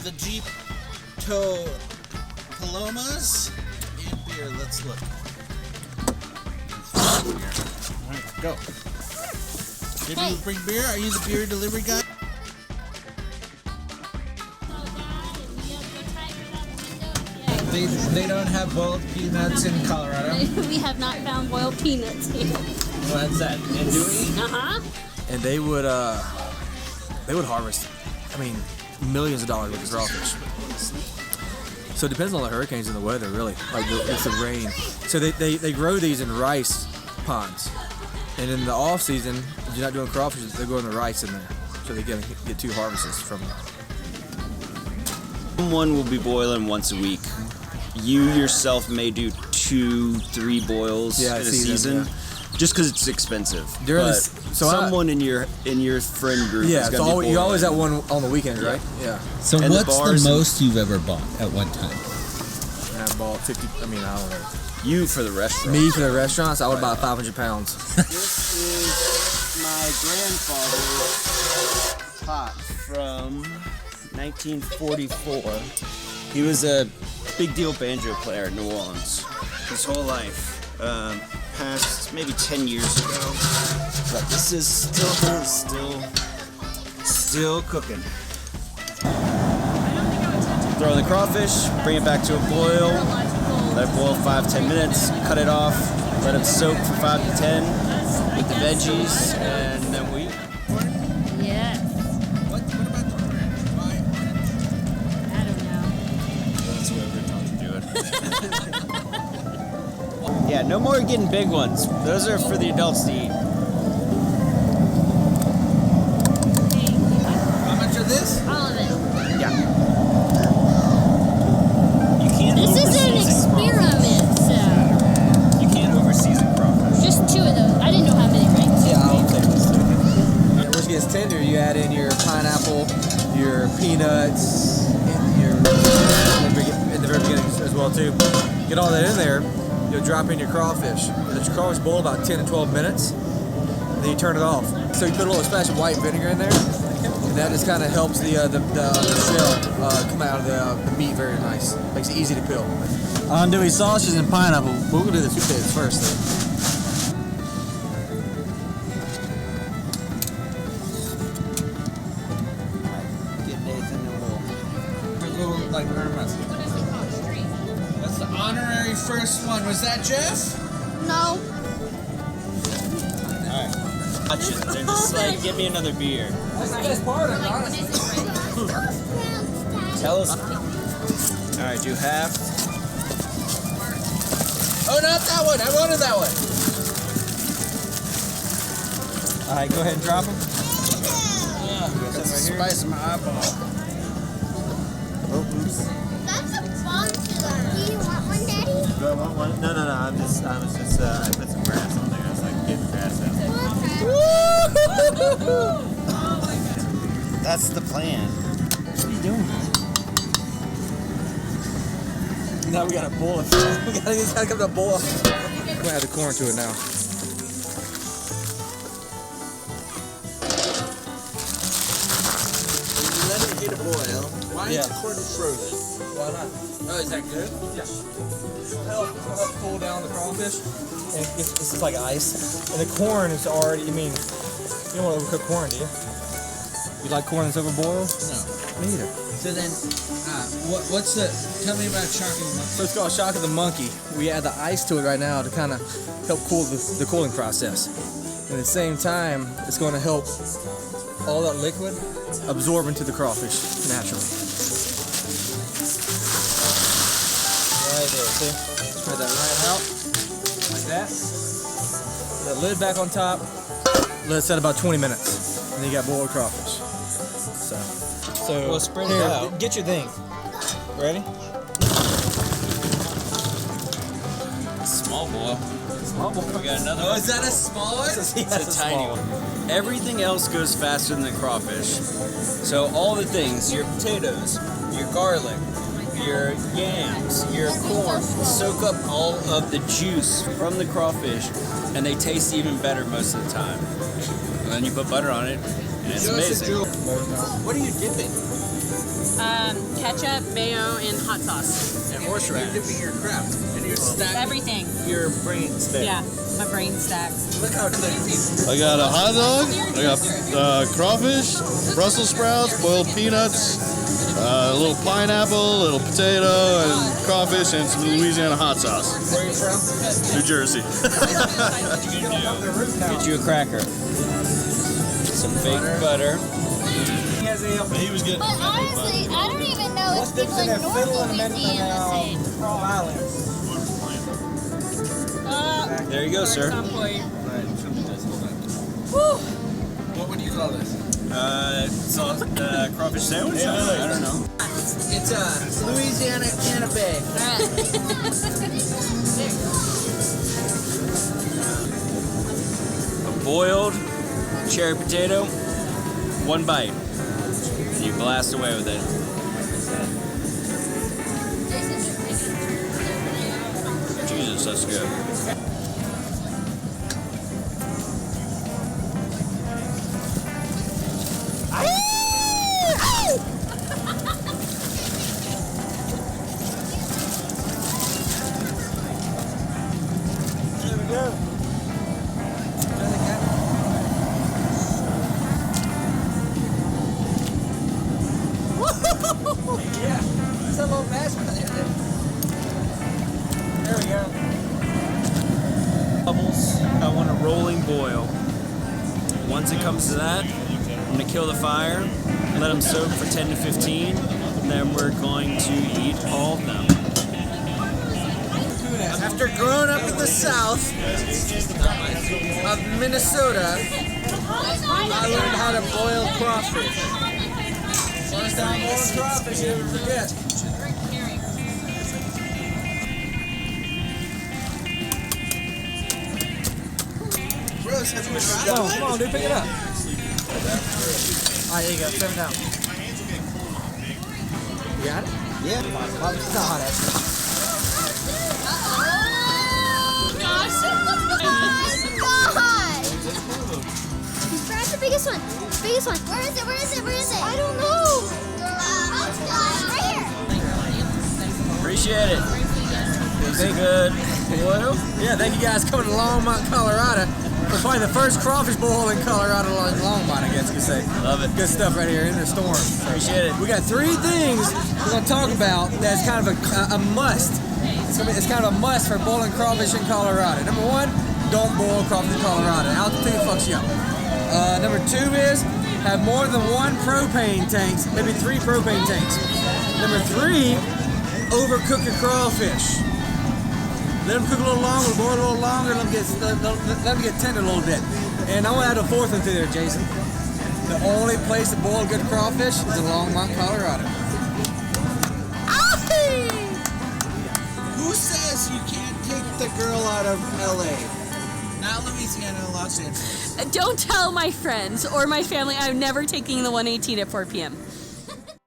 the Jeep Tow Palomas and beer. Let's look. Alright, go. Did you bring beer? Are you the beer delivery guy? They don't have boiled peanuts in Colorado. We have not found boiled peanuts here. What's that? Andouille? Uh-huh. And they would harvest, I mean, millions of dollars worth of crawfish. So it depends on the hurricanes and the weather, really. Like it's the rain. So they grow these in rice ponds, and in the off season, if you're not doing crawfish, they're growing the rice in there, so they get 2 harvests from it. Someone will be boiling once a week. You yourself may do 2-3 boils in a season. Yeah. Just because it's expensive. Someone in your friend group is going to be boiling. You always have one on the weekends, right? Yeah. So and what's the most you've ever bought at one time? I bought 50. I don't know. You for the restaurant. Me for the restaurants, I would buy 500 pounds. This is my grandfather's pot from 1944. He was a big deal banjo player in New Orleans his whole life. Past maybe 10 years ago, but this is still cooking. Throw in the crawfish, bring it back to a boil, let it boil 5-10 minutes, cut it off, let it soak for 5 to 10 with the veggies, and then we. Yes. What about the orange? Why? I don't know. That's what we're taught to do it. Yeah, no more getting big ones. Those are for the adults to eat. How much of this? All of it. Yeah. You can't. This is an experiment, so. You can't overseason crawfish. Just 2 of those. I didn't know how many, right? Yeah, I'll take this too. Once it gets tender, you add in your pineapple, your peanuts, and in the very beginning as well too. Get all that in there. You'll drop in your crawfish. Let your crawfish boil about 10 to 12 minutes, and then you turn it off. So you put a little splash of white vinegar in there, and that just kind of helps the shell come out of the meat very nice. Makes it easy to peel. Andouille sausages and pineapple. We're gonna do the 2 potatoes first though. Get Nathan a little. Like hermits. That's the honorary first one. Was that Jeff? No. Alright. Watch it. They're just like, give me another beer. That's the best part of it, honestly. Tell us. Alright, do half. Oh, not that one. I wanted that one. Alright, go ahead and drop them. Yeah. Got some spice in my eyeball. Oh, oops. That's a bomb to them. Do you want one, Daddy? Do I want one? No. I was just, I put some grass on there. I was like, get the grass out. That's the plan. What are you doing? Now we gotta boil it. We gotta come to boil. We're gonna add the corn to it now. Let it get a boil. Why is the corn frozen? Why not? Oh, is that good? Yeah. It'll help cool down the crawfish. And this is like ice. And the corn is already, you don't want to overcook corn, do you? You like corn that's overboiled? No. Me either. So then, what's the? Tell me about shocking monkey. So it's called Shock of the Monkey. We add the ice to it right now to kind of help cool the cooling process. And at the same time, it's going to help all that liquid absorb into the crawfish naturally. Right there, see? Spread that right out, like that. Put the lid back on top. Let it set about 20 minutes, and then you got boiled crawfish. So Well, spread it out. Get your thing. Ready? Small boil. Small boil. We got another Oh, one. is that a small one? It's a tiny one. Everything else goes faster than the crawfish. So all the things, your potatoes, your garlic, your yams, your corn, soak up all of the juice from the crawfish, and they taste even better most of the time. And then you put butter on it, and it's amazing. What are you dipping? Ketchup, mayo, and hot sauce. And horseradish. Dipping your crap and your stack. Everything. Your brain steak. Yeah, my brain stack. Look how clean. I got a hot dog. I got crawfish, Brussels sprouts, boiled peanuts, a little pineapple, a little potato, and crawfish, and some Louisiana hot sauce. Where are you from? New Jersey. Get you a cracker. Some fake butter. He was getting. But honestly, I don't even know if people in North Louisiana say. There you go, sir. Some point. What would you call this? Crawfish sandwich? I don't know. It's a Louisiana canapé. A boiled cherry potato, one bite, and you blast away with it. Jesus, that's good. There we go. Yeah, it's a little mashed potato. There we go. Bubbles. I want a rolling boil. Once it comes to that, I'm gonna kill the fire, let them soak for 10 to 15, and then we're going to eat all of them. After growing up in the south of Minnesota, I learned how to boil crawfish. First time boiled crawfish, you never forget. Bros, have you tried Oh, it? come on, dude, pick it up. Alright, there you go, 7 down. You got it? Yeah. Oh, God! Grab the biggest one. Biggest one. Where is it? Where is it? Where is it? I don't know. Right here. Appreciate it. It's a good boil. Yeah, thank you guys for coming to Longmont, Colorado. It's probably the first crawfish boil in Colorado, Longmont, I guess you could say. Love it. Good stuff right here in the storm. Appreciate it. We got 3 things we're going to talk about that's kind of a must. It's kind of a must for boiling crawfish in Colorado. Number 1, don't boil crawfish in Colorado. Altitude fucks you up. Number 2 is have more than 1 propane tank, maybe 3 propane tanks. Number 3, overcook your crawfish. Let them cook a little longer, boil a little longer, let them get tender a little bit. And I want to add a 4th one through there, Jason. The only place to boil good crawfish is in Longmont, Colorado. Who says you can't take the girl out of LA? Not Louisiana, Los Angeles. Don't tell my friends or my family I'm never taking the 118 at 4 p.m.